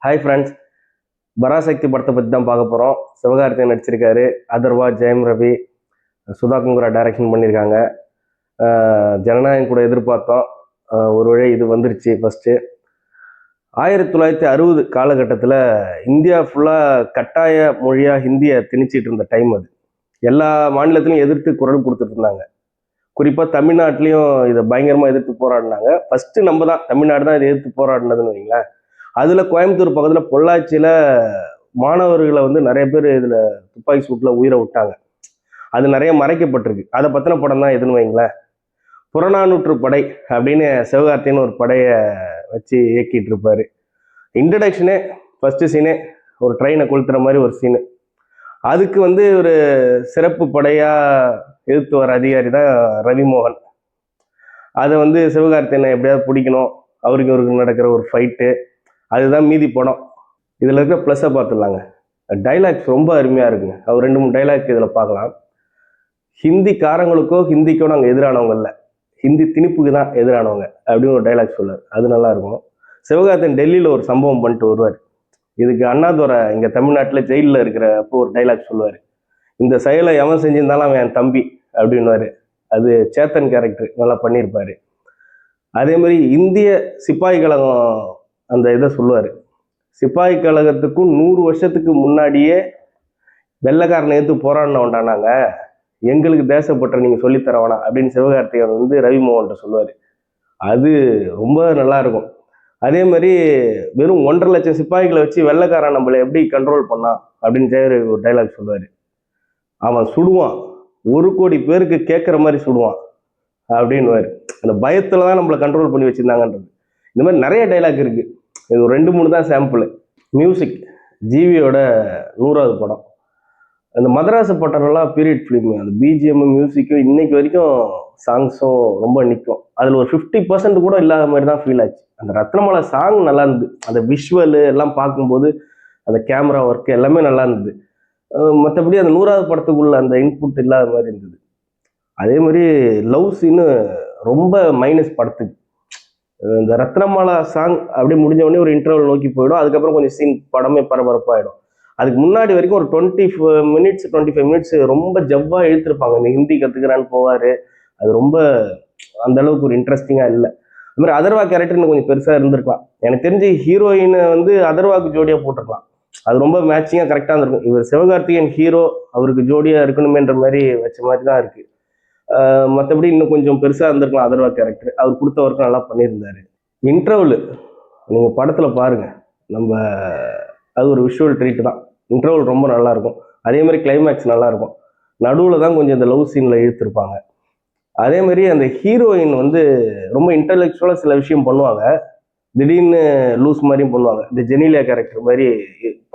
Hi friends, Parasakthi படத்தை பற்றி தான் பார்க்க போகிறோம். சிவகார்த்திகேயன் நடிச்சிருக்காரு. அதர்வா, ஜெயம் ரவி, சுதா குங்குரா டைரக்ஷன் பண்ணியிருக்காங்க. ஜனநாயகம் கூட எதிர்பார்த்தோம். ஒரு வழி இது வந்துருச்சு. ஃபஸ்ட்டு 1960 காலகட்டத்தில் இந்தியா ஃபுல்லாக கட்டாய மொழியாக ஹிந்தியை திணிச்சிட்டு இருந்த டைம் அது. எல்லா மாநிலத்திலையும் எதிர்த்து குரல் கொடுத்துட்டு இருந்தாங்க. குறிப்பாக தமிழ்நாட்டிலையும் இதை பயங்கரமாக எதிர்த்து போராடினாங்க. ஃபஸ்ட்டு நம்ம தான் தமிழ்நாடு தான் இதை எதிர்த்து போராடினதுன்னு வைங்களேன். அதில் கோயம்புத்தூர் பக்கத்தில் பொள்ளாச்சியில் மாணவர்களை வந்து நிறைய பேர் இதில் துப்பாக்கி சூட்டில் உயிரை விட்டாங்க. அது நிறைய மறைக்கப்பட்டிருக்கு. அதை பற்றின படம் தான் எதுன்னு வைங்களேன். புறநானூற்று படை அப்படின்னு சிவகார்த்திகேயன் ஒரு படையை வச்சு இயக்கிட்டு இருப்பார். இன்ட்ரடக்ஷனே ஃபஸ்ட்டு சீனே ஒரு ட்ரெயினை கொளுத்துற மாதிரி ஒரு சீனு. அதுக்கு வந்து ஒரு சிறப்பு படையாக எதிர்த்து வர அதிகாரி தான் ரவிமோகன். அதை வந்து சிவகார்த்திகேயனை எப்படியாவது பிடிக்கணும், அவருக்கு நடக்கிற ஒரு ஃபைட்டு, அதுதான் மீதி படம். இதில் இருக்கிற ப்ளஸ்ஸை பார்த்துடலாங்க. டைலாக்ஸ் ரொம்ப அருமையாக இருக்குங்க. அவர் 2-3 டைலாக் இதில் பார்க்கலாம். ஹிந்திக்காரங்களுக்கோ ஹிந்திக்கோ நாங்கள் எதிரானவங்க இல்லை, ஹிந்தி திணிப்புக்கு தான் எதிரானவங்க அப்படின்னு ஒரு டைலாக் சொல்லுவார். அது நல்லா இருக்கும். சிவகார்த்திகேயன் டெல்லியில் ஒரு சம்பவம் பண்ணிட்டு வருவார். இதுக்கு அண்ணாதுரை இங்கே தமிழ்நாட்டில் ஜெயிலில் இருக்கிறப்போ ஒரு டைலாக் சொல்லுவார். இந்த செயலை எவன் செஞ்சிருந்தாலும் அவன் என் தம்பி அப்படின்வாரு. அது சேத்தன் கேரக்டர் நல்லா பண்ணியிருப்பார். அதே மாதிரி இந்திய சிப்பாய் கழகம் அந்த இதை சொல்லுவார். சிப்பாய் கழகத்துக்கும் 100 வருஷத்துக்கு முன்னாடியே வெள்ளைக்காரனை எடுத்து போராடினவன்டானாங்க, எங்களுக்கு தேசப்பற்ற நீங்கள் சொல்லித்தர வேணாம் அப்படின்னு சிவகார்த்திகேயன் வந்து ரவிமோகன்கிட்ட சொல்லுவார். அது ரொம்ப நல்லா இருக்கும். அதே மாதிரி வெறும் 1.5 லட்சம் சிப்பாய்களை வச்சு வெள்ளைக்காரன் நம்மளை எப்படி கண்ட்ரோல் பண்ணான் அப்படின்னு ஜெயரவி ஒரு டைலாக் சொல்லுவார். அவன் சுடுவான், 1 கோடி பேருக்கு கேட்குற மாதிரி சுடுவான் அப்படின்வாரு. அந்த பயத்தில் தான் நம்மளை கண்ட்ரோல் பண்ணி வச்சுருந்தாங்கன்றது. இந்த மாதிரி நிறைய டைலாக் இருக்குது. இது 2-3 தான் சாம்பிள். மியூசிக் ஜிவியோட 100வது படம். அந்த மதராச பட்டரெல்லாம் பீரியட் ஃபிலிம். அந்த பிஜிஎம் மியூசிக்கும் இன்னைக்கு வரைக்கும் சாங்ஸும் ரொம்ப நிற்கும். அதில் ஒரு 50% கூட இல்லாத மாதிரி தான் ஃபீல் ஆச்சு. அந்த ரத்னமாலா சாங் நல்லா இருந்தது. அந்த விஷுவலு எல்லாம் பார்க்கும்போது அந்த கேமரா ஒர்க்கு எல்லாமே நல்லா இருந்தது. மற்றபடி அந்த 100வது படத்துக்குள்ள அந்த இன்புட் இல்லாத மாதிரி இருந்தது. அதே மாதிரி லவ் சீனு ரொம்ப மைனஸ் படத்துக்கு. இந்த ரத்னமாலா சாங் அப்படியே முடிஞ்ச உடனே ஒரு இன்டர்வல் நோக்கி போயிடும். அதுக்கப்புறம் கொஞ்சம் சீன் படமே பரபரப்பாயிடும். அதுக்கு முன்னாடி வரைக்கும் ஒரு 25 மினிட்ஸ் ரொம்ப ஜவ்வா இழுத்துருப்பாங்க. இந்த ஹிந்தி கற்றுக்கிறான்னு போவார். அது ரொம்ப அந்த அளவுக்கு ஒரு இன்ட்ரெஸ்டிங்காக இல்லை. அது மாதிரி அதர்வா கேரக்டர் இன்னும் கொஞ்சம் பெருசாக இருந்திருக்கலாம். எனக்கு தெரிஞ்சு ஹீரோயினை வந்து அதர்வாக்கு ஜோடியாக போட்டிருக்கலாம். அது ரொம்ப மேட்சிங்காக கரெக்டாக இருந்திருக்கும். இவர் சிவகார்த்திகேயன் ஹீரோ, அவருக்கு ஜோடியாக இருக்கணுமேன்ற மாதிரி வச்ச மாதிரி தான் இருக்குது. மற்றபடி இன்னும் கொஞ்சம் பெருசாக இருந்திருக்கலாம் அதர்வா கேரக்டர். அவர் கொடுத்த ஒர்க்கு நல்லா பண்ணியிருந்தாரு. இன்டர்வல் நீங்கள் படத்தில் பாருங்கள். நம்ம அது ஒரு விஷுவல் ட்ரீட் தான். இன்டர்வல் ரொம்ப நல்லாயிருக்கும். அதே மாதிரி கிளைமேக்ஸ் நல்லாயிருக்கும். நடுவில் தான் கொஞ்சம் இந்த லவ் சீனில் இழுத்துருப்பாங்க. அதே மாதிரி அந்த ஹீரோயின் வந்து ரொம்ப இன்டலெக்சுவலாக சில விஷயம் பண்ணுவாங்க. திடீர்னு லூஸ் மாதிரியும் பண்ணுவாங்க. இந்த ஜெனிலியா கேரக்டர் மாதிரி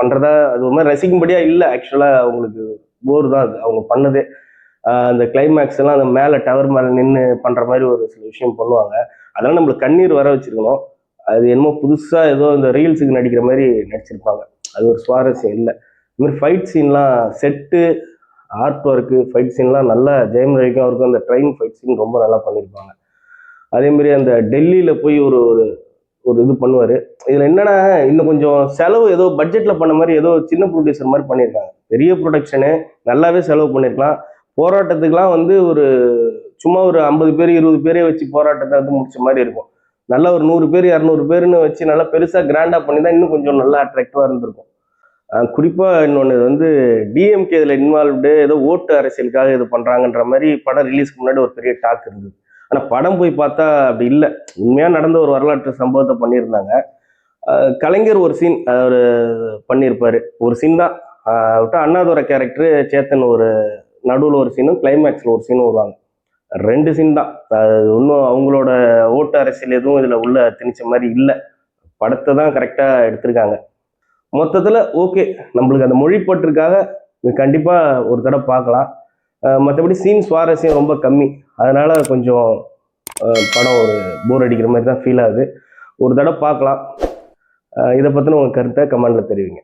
பண்ணுறதா அது ஒரு மாதிரி ரசிக்கும்படியாக இல்லை. ஆக்சுவலாக அவங்களுக்கு போர் தான் அது அவங்க பண்ணதே. அந்த கிளைமேக்ஸ் எல்லாம் அந்த மேலே டவர் மேலே நின்று பண்ணுற மாதிரி ஒரு சில விஷயம் பண்ணுவாங்க. அதெல்லாம் நம்மளுக்கு கண்ணீர் வர வச்சிருக்கணும். அது என்னமோ புதுசாக ஏதோ இந்த ரீல்ஸுக்கு நடிக்கிற மாதிரி நடிச்சிருப்பாங்க. அது ஒரு சுவாரஸ்யம் இல்லை. இது மாதிரி ஃபைட் சீன்லாம் செட்டு, ஆர்ட் ஒர்க்கு, ஃபைட் சீன்லாம் நல்லா ஜெயம் ரவிக்கும் அவருக்கும் அந்த ட்ரெயின் ஃபைட் சீன் ரொம்ப நல்லா பண்ணியிருப்பாங்க. அதேமாதிரி அந்த டெல்லியில் போய் ஒரு ஒரு இது பண்ணுவார். இதில் என்னென்னா இன்னும் கொஞ்சம் செலவு ஏதோ பட்ஜெட்டில் பண்ண மாதிரி ஏதோ சின்ன ப்ரொடியூசர் மாதிரி பண்ணியிருக்காங்க. பெரிய ப்ரொடக்ஷனு நல்லாவே செலவு பண்ணியிருக்கலாம். போராட்டத்துக்கெலாம் வந்து ஒரு சும்மா ஒரு 50 பேர் 20 பேரே வச்சு போராட்டத்தை வந்து முடிச்ச மாதிரி இருக்கும். நல்லா ஒரு 100 பேர் 200 பேருன்னு வச்சு நல்லா பெருசாக கிராண்டாக பண்ணி தான் இன்னும் கொஞ்சம் நல்லா அட்ராக்டிவாக இருந்திருக்கும். குறிப்பாக இன்னொன்று வந்து டிஎம்கே இதில் இன்வால்வ்டு, ஏதோ ஓட்டு அரசியலுக்காக இது பண்ணுறாங்கன்ற மாதிரி படம் ரிலீஸ்க்கு முன்னாடி ஒரு பெரிய டாக் இருந்தது. ஆனால் படம் போய் பார்த்தா அப்படி இல்லை. உண்மையாக நடந்த ஒரு வரலாற்று சம்பவத்தை பண்ணியிருந்தாங்க. கலைஞர் ஒரு சீன் அவர் பண்ணியிருப்பார். ஒரு சீன் தான் விட்டு அண்ணாதுரை கேரக்டரு சேத்தன் ஒரு நடுவில் ஒரு சீனும் கிளைமேக்ஸில் ஒரு சீனும் வருவாங்க. 2 சீன் தான். இன்னும் அவங்களோட ஓட்டு அரசியல் எதுவும் இதில் உள்ள திணிச்ச மாதிரி இல்லை. படத்தை தான் கரெக்டாக எடுத்திருக்காங்க. மொத்தத்தில் ஓகே, நம்மளுக்கு அந்த மொழிப்பற்றுக்காக கண்டிப்பாக ஒரு தடவை பார்க்கலாம். மற்றபடி சீன் சுவாரஸ்யம் ரொம்ப கம்மி. அதனால் கொஞ்சம் படம் ஒரு போர் அடிக்கிற மாதிரி தான் ஃபீல் ஆகுது. ஒரு தடவை பார்க்கலாம். இதை பற்றின உங்கள் கருத்தை கமெண்டில் தெரிவிங்க.